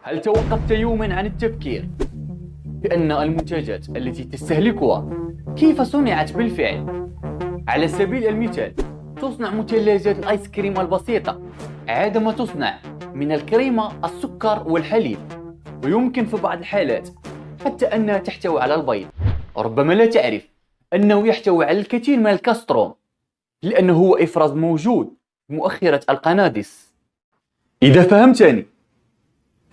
هل توقفت يوما عن التفكير بأن المنتجات التي تستهلكها كيف صنعت بالفعل؟ على سبيل المثال، تصنع مثلجات الآيس كريم البسيطة عندما تصنع من الكريمة، السكر والحليب، ويمكن في بعض الحالات حتى أنها تحتوي على البيض. ربما لا تعرف أنه يحتوي على الكثير من الكاسترون، لأنه هو إفراز موجود في مؤخرة القنادس. إذا فهمتني،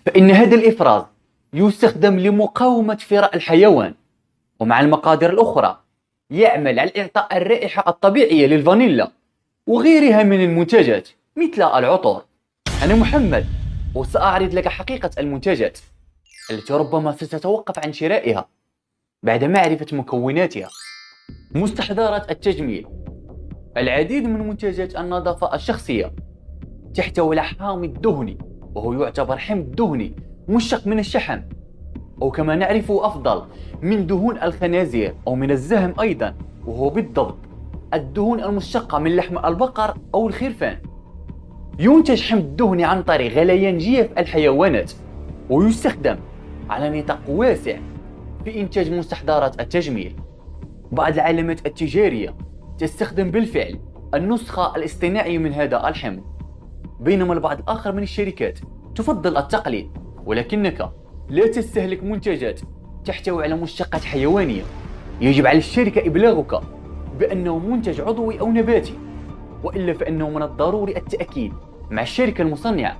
فإن هذا الإفراز يستخدم لمقاومة فراء الحيوان، ومع المقادير الأخرى يعمل على إعطاء الرائحة الطبيعية للفانيلا وغيرها من المنتجات مثل العطور. أنا محمد، وسأعرض لك حقيقة المنتجات التي ربما ستتوقف عن شرائها بعد معرفة مكوناتها. مستحضرات التجميل. العديد من منتجات النظافة الشخصية تحتوي على حامض دهني، وهو يعتبر حمض دهني مشتق من الشحم، أو كما نعرفه أفضل من دهون الخنازير أو من الزهم أيضا، وهو بالضبط الدهون المشتقة من لحم البقر أو الخرفان. ينتج حمض دهني عن طريق غليان جيف الحيوانات، ويستخدم على نطاق واسع في إنتاج مستحضرات التجميل. بعض العلامات التجارية تستخدم بالفعل النسخة الاصطناعية من هذا الحمض، بينما البعض الآخر من الشركات تفضل التقليد، ولكنك لا تستهلك منتجات تحتوي على مشتقات حيوانية. يجب على الشركة إبلاغك بأنه منتج عضوي أو نباتي، وإلا فإنه من الضروري التأكيد مع الشركة المصنعة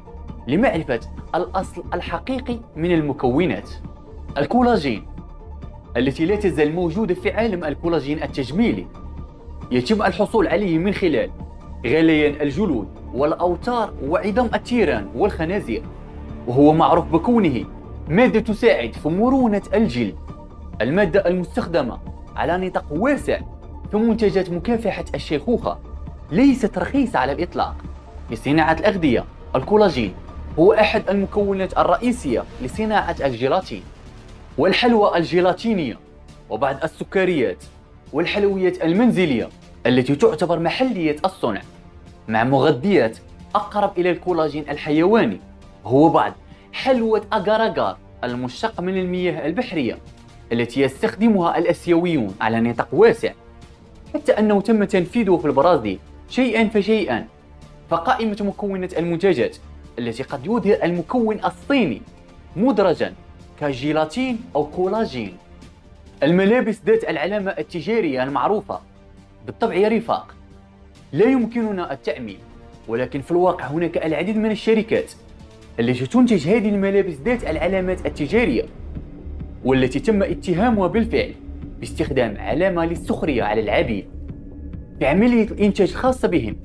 لمعرفة الأصل الحقيقي من المكونات. الكولاجين التي لا تزال موجودة في عالم الكولاجين التجميلي، يتم الحصول عليه من خلال غليان الجلود والأوتار وعظام التيران والخنازير، وهو معروف بكونه مادة تساعد في مرونة الجلد. المادة المستخدمة على نطاق واسع في منتجات مكافحة الشيخوخة ليست رخيصة على الإطلاق. لصناعة الأغذية، الكولاجين هو أحد المكونات الرئيسية لصناعة الجيلاتين والحلوى الجيلاتينية وبعض السكريات والحلويات المنزلية التي تعتبر محلية الصنع، مع مغذيات أقرب إلى الكولاجين الحيواني. هو بعض حلوى أجار المشتق من المياه البحرية التي يستخدمها الآسيويون على نطاق واسع، حتى أنه تم تنفيذه في البرازيل شيئا فشيئا. فقائمة مكونات المنتجات التي قد يظهر المكون الصيني مدرجا كجيلاتين أو كولاجين. الملابس ذات العلامة التجارية المعروفة. بالطبع يا رفاق، لا يمكننا التعميم، ولكن في الواقع هناك العديد من الشركات التي تنتج هذه الملابس ذات العلامات التجارية، والتي تم اتهامها بالفعل باستخدام علامة للسخرية على العبيد في عملية الإنتاج الخاصة بهم.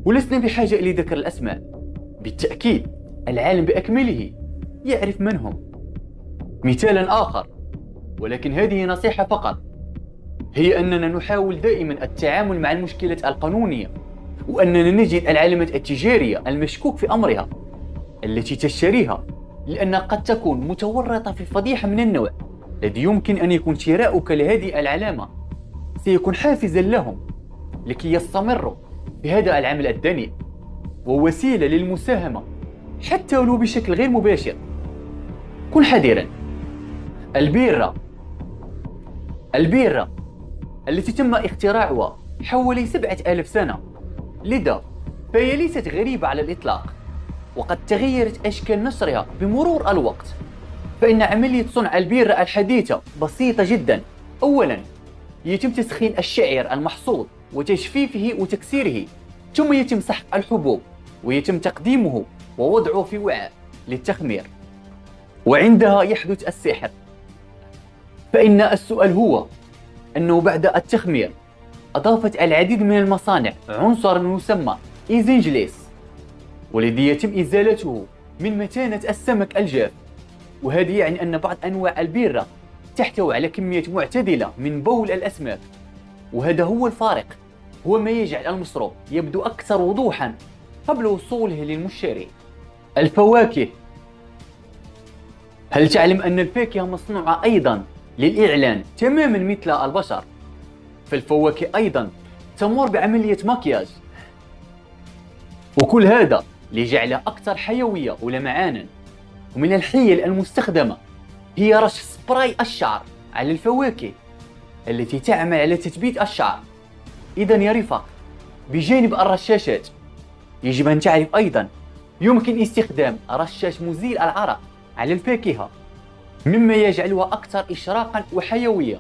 ولسنا بحاجة لذكر الأسماء، بالتأكيد العالم بأكمله يعرف من هم. مثالا آخر، ولكن هذه نصيحة فقط، هي أننا نحاول دائما التعامل مع المشكلات القانونية، وأننا نجد العلامات التجارية المشكوك في أمرها التي تشتريها، لأنها قد تكون متورطة في فضيحة من النوع الذي يمكن أن يكون شراؤك لهذه العلامة سيكون حافزا لهم لكي يستمروا في هذا العمل الدنيء، ووسيلة للمساهمة حتى ولو بشكل غير مباشر. كن حذرا. البيرة التي تم اختراعها حوالي 7000 سنة، لذا فهي ليست غريبة على الإطلاق، وقد تغيرت أشكال نشرها بمرور الوقت. فإن عملية صنع البيرة الحديثة بسيطة جدا. أولا، يتم تسخين الشعير المحصود وتجفيفه وتكسيره، ثم يتم سحق الحبوب ويتم تقديمه ووضعه في وعاء للتخمير، وعندها يحدث السحر. فإن السؤال هو أنه بعد التخمير أضافت العديد من المصانع عنصرا يسمى إيزنجليس، والذي يتم إزالته من متانة السمك الجاف. وهذا يعني أن بعض أنواع البيرة تحتوي على كميات معتدلة من بول الأسماك، وهذا هو الفارق، هو ما يجعل المشروب يبدو أكثر وضوحا قبل وصوله للمشتري. الفواكه. هل تعلم أن الفاكهة مصنوعة أيضا للإعلان تماما مثل البشر؟ فالفواكه أيضا تمر بعملية مكياج، وكل هذا لجعلها أكثر حيوية ولمعانا. ومن الحيل المستخدمة هي رش سبراي الشعر على الفواكه التي تعمل على تثبيت الشعر. إذن يا رفاق، بجانب الرشاشات يجب أن تعرف أيضا يمكن استخدام رشاش مزيل العرق على الفاكهة، مما يجعلها أكثر إشراقا وحيوية.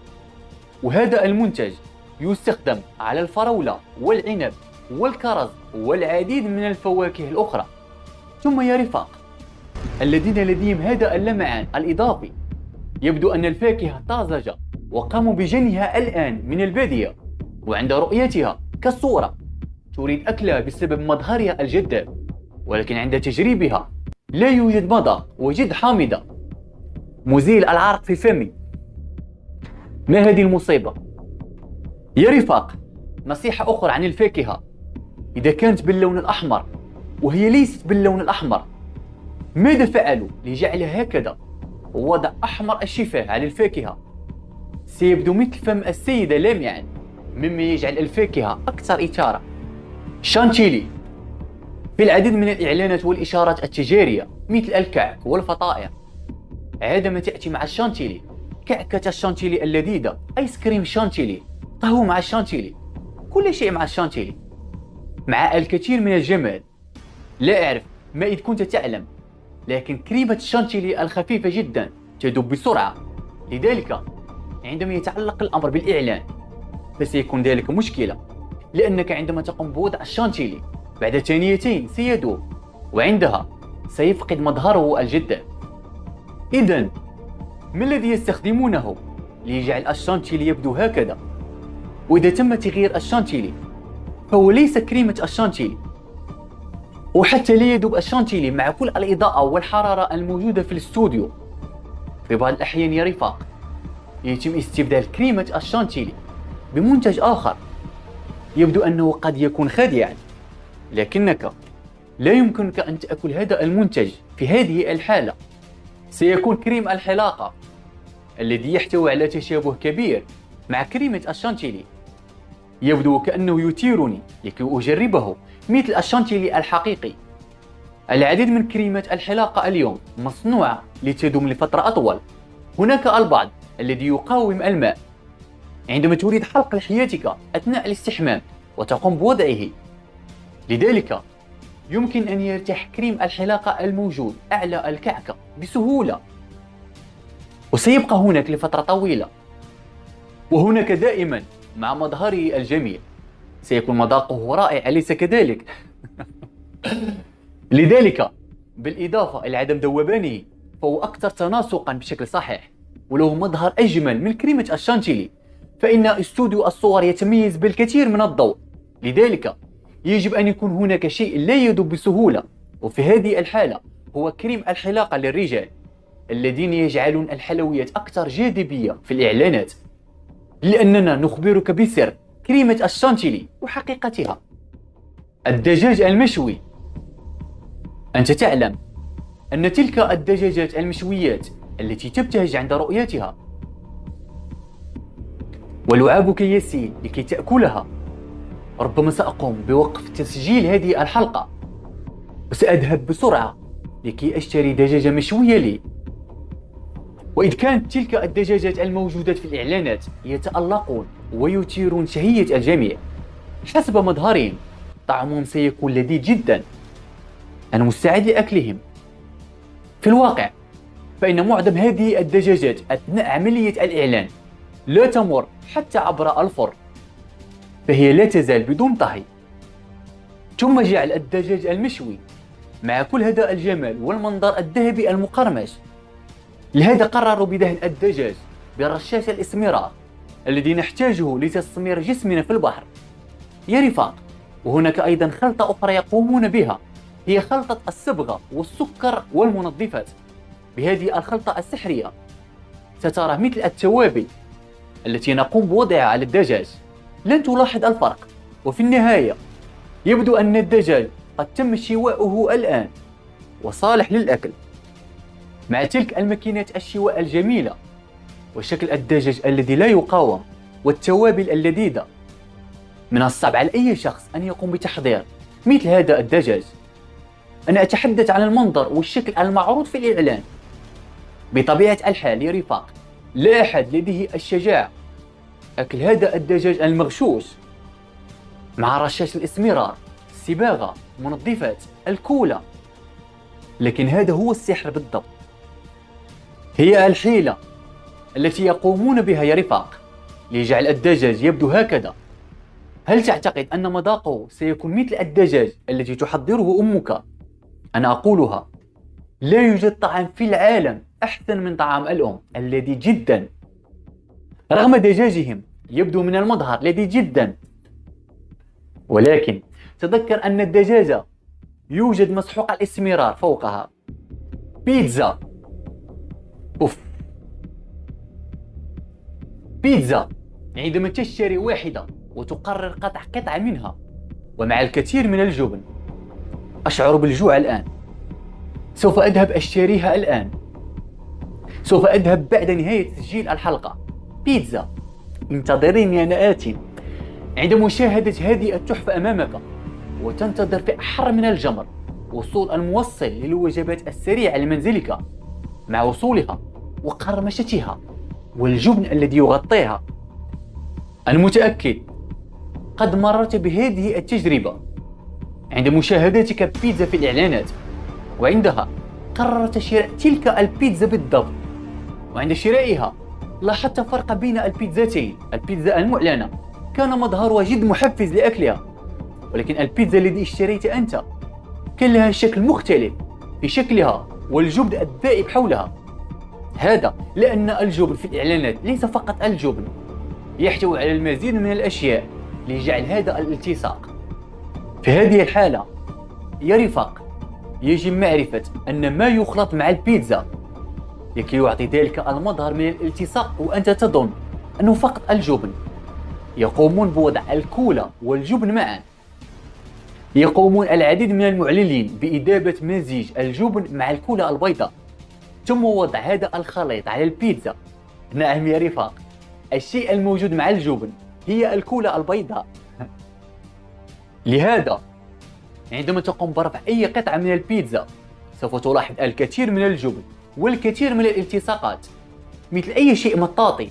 وهذا المنتج يستخدم على الفراولة والعنب والكرز والعديد من الفواكه الأخرى. ثم يا رفاق، الذين لديهم هذا اللمعان الإضافي يبدو أن الفاكهة طازجة وقاموا بجنيها الآن من البادية، وعند رؤيتها كالصورة تريد أكلها بسبب مظهرها الجذاب، ولكن عند تجريبها لا يوجد مذاق وجد حامضة. مزيل العرق في فمي، ما هذه المصيبة؟ يا رفاق، نصيحة أخرى عن الفاكهة: إذا كانت باللون الأحمر وهي ليست باللون الأحمر، ماذا فعلوا لجعلها هكذا ووضع أحمر الشفاه على الفاكهة؟ سيبدو مثل فم السيدة لامعا، مما يجعل الفاكهة أكثر إثارة. شانتيلي، في العديد من الإعلانات والإشارات التجارية مثل الكعك والفطائر عندما تأتي مع الشانتيلي: كعكة الشانتيلي اللذيذة، آيس كريم شانتيلي، قهوة مع الشانتيلي، كل شيء مع الشانتيلي، مع الكثير من الجمال. لا أعرف ما إذا كنت تعلم، لكن كريمة الشانتيلي الخفيفة جدا تذوب بسرعة. لذلك عندما يتعلق الأمر بالإعلان فسيكون ذلك مشكلة، لأنك عندما تقوم بوضع الشانتيلي بعد ثانيتين سيذوب، وعندها سيفقد مظهره الجذاب. إذن ما الذي يستخدمونه ليجعل الشانتيلي يبدو هكذا؟ وإذا تم تغيير الشانتيلي فهو ليس كريمة الشانتيلي، وحتى لا يذوب الشانتيلي مع كل الإضاءة والحرارة الموجودة في الاستوديو. في بعض الأحيان يا رفاق يتم استبدال كريمة الشانتيلي بمنتج آخر يبدو أنه قد يكون خادعا، لكنك لا يمكنك أن تأكل هذا المنتج. في هذه الحالة سيكون كريم الحلاقة الذي يحتوي على تشابه كبير مع كريمة الشانتيلي. يبدو كأنه يثيرني لكي أجربه مثل الشانتيلي الحقيقي. العديد من كريمات الحلاقة اليوم مصنوعة لتدوم لفترة أطول. هناك البعض الذي يقاوم الماء. عندما تريد حلق لحيتك أثناء الاستحمام وتقوم بوضعه، لذلك يمكن أن يرتاح كريم الحلاقة الموجود أعلى الكعكة بسهولة، وسيبقى هناك لفترة طويلة. وهناك دائما مع مظهره الجميل سيكون مذاقه رائع، أليس كذلك؟ لذلك بالإضافة إلى عدم ذوبانه فهو أكثر تناسقا بشكل صحيح، وله مظهر أجمل من كريمة الشانتيلي. فإن استوديو الصور يتميز بالكثير من الضوء، لذلك يجب أن يكون هناك شيء لا يذوب بسهولة، وفي هذه الحالة هو كريم الحلاقة للرجال الذين يجعلون الحلويات أكثر جاذبية في الإعلانات. لأننا نخبرك بسر كريمة الشانتيلي وحقيقتها. الدجاج المشوي. أنت تعلم أن تلك الدجاجات المشويات التي تبتهج عند رؤيتها ولعابك يسيل لكي تأكلها. ربما سأقوم بوقف تسجيل هذه الحلقة وسأذهب بسرعة لكي أشتري دجاجة مشوية لي. وإذ كانت تلك الدجاجات الموجودات في الإعلانات يتألقون ويثيرون شهية الجميع حسب مظهرهم، طعمهم سيكون لذيذ جدا. أنا مستعد لأكلهم. في الواقع فإن معظم هذه الدجاجات أثناء عملية الإعلان لا تمر حتى عبر الفرن، فهي لا تزال بدون طهي. ثم جعل الدجاج المشوي مع كل هذا الجمال والمنظر الذهبي المقرمش. لهذا قرروا بدهن الدجاج برشاش الإسمرار الذي نحتاجه لتسمير جسمنا في البحر. يا رفاق، وهناك أيضا خلطة أخرى يقومون بها، هي خلطة الصبغة والسكر والمنظفات. بهذه الخلطة السحرية سترى مثل التوابل التي نقوم بوضعها على الدجاج، لن تلاحظ الفرق. وفي النهاية يبدو أن الدجاج قد تم شواؤه الآن وصالح للأكل، مع تلك الماكينات الشواء الجميلة وشكل الدجاج الذي لا يقاوم والتوابل اللذيذة. من الصعب على أي شخص أن يقوم بتحضير مثل هذا الدجاج. أنا أتحدث عن المنظر والشكل المعروض في الإعلان. بطبيعة الحال يا رفاق، لا أحد لديه الشجاعة أكل هذا الدجاج المغشوش مع رشاش الإسمرار، الصباغة، منظفات، الكولا. لكن هذا هو السحر بالضبط، هي الحيلة التي يقومون بها يا رفاق لجعل الدجاج يبدو هكذا. هل تعتقد أن مذاقه سيكون مثل الدجاج التي تحضره أمك؟ أنا أقولها، لا يوجد طعام في العالم أحسن من طعام الأم الذي جدا، رغم دجاجهم يبدو من المظهر لذيذ جدا، ولكن تذكر أن الدجاجة يوجد مسحوق الإسمرار فوقها. بيتزا، أوف، بيتزا عندما تشتري واحدة وتقرر قطع قطعة منها ومع الكثير من الجبن. أشعر بالجوع الآن، سوف أذهب أشتريها الآن، سوف أذهب بعد نهاية تسجيل الحلقة. بيتزا، انتظريني أنا آت. عند مشاهدة هذه التحفة أمامك وتنتظر في أحر من الجمر وصول الموصل للوجبات السريعة لمنزلك، مع وصولها وقرمشتها والجبن الذي يغطيها، أنا متأكد قد مررت بهذه التجربة عند مشاهدتك بيتزا في الإعلانات، وعندها قررت شراء تلك البيتزا بالضبط. وعند شرائها لاحظت فرق بين البيتزاتين. البيتزا المعلنة كان مظهرها جد محفز لأكلها، ولكن البيتزا التي اشتريت أنت كان لها شكل مختلف في شكلها والجبن الذائب حولها. هذا لأن الجبن في الإعلانات ليس فقط الجبن، يحتوي على المزيد من الأشياء لجعل هذا الالتصاق. في هذه الحالة يا رفاق، يجب معرفة أن ما يخلط مع البيتزا لكي يعطي ذلك المظهر من الالتصاق وأنت تظن أنه فقط الجبن. يقومون بوضع الكولا والجبن معا. يقومون العديد من المعلنين بإذابة مزيج الجبن مع الكولا البيضاء، ثم وضع هذا الخليط على البيتزا. نعم يا رفاق، الشيء الموجود مع الجبن هي الكولا البيضاء. لهذا عندما تقوم برفع أي قطعة من البيتزا سوف تلاحظ الكثير من الجبن والكثير من الالتصاقات مثل أي شيء مطاطي،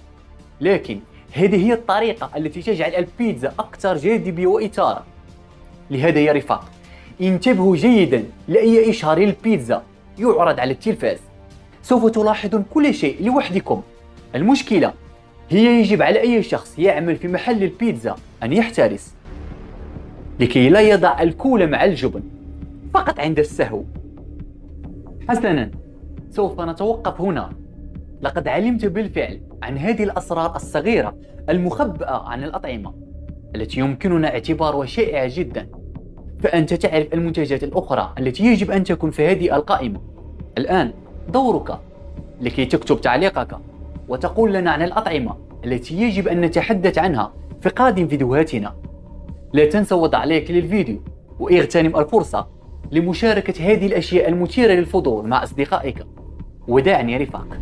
لكن هذه هي الطريقة التي تجعل البيتزا أكثر جاذبية وإثارة. لهذا يا رفاق، انتبهوا جيدا لأي إشهار للبيتزا يعرض على التلفاز، سوف تلاحظون كل شيء لوحدكم. المشكلة هي يجب على أي شخص يعمل في محل البيتزا أن يحترس لكي لا يضع الكولا مع الجبن فقط عند السهو. حسنا، سوف نتوقف هنا. لقد علمت بالفعل عن هذه الأسرار الصغيرة المخبأة عن الأطعمة التي يمكننا اعتبارها شائعة جدا. فأنت تعرف المنتجات الأخرى التي يجب أن تكون في هذه القائمة. الآن دورك لكي تكتب تعليقك وتقول لنا عن الأطعمة التي يجب أن نتحدث عنها في قادم فيديوهاتنا. لا تنسى وضع لايك للفيديو واغتنم الفرصة لمشاركة هذه الأشياء المثيرة للفضول مع أصدقائك. وداعا يا رفاق.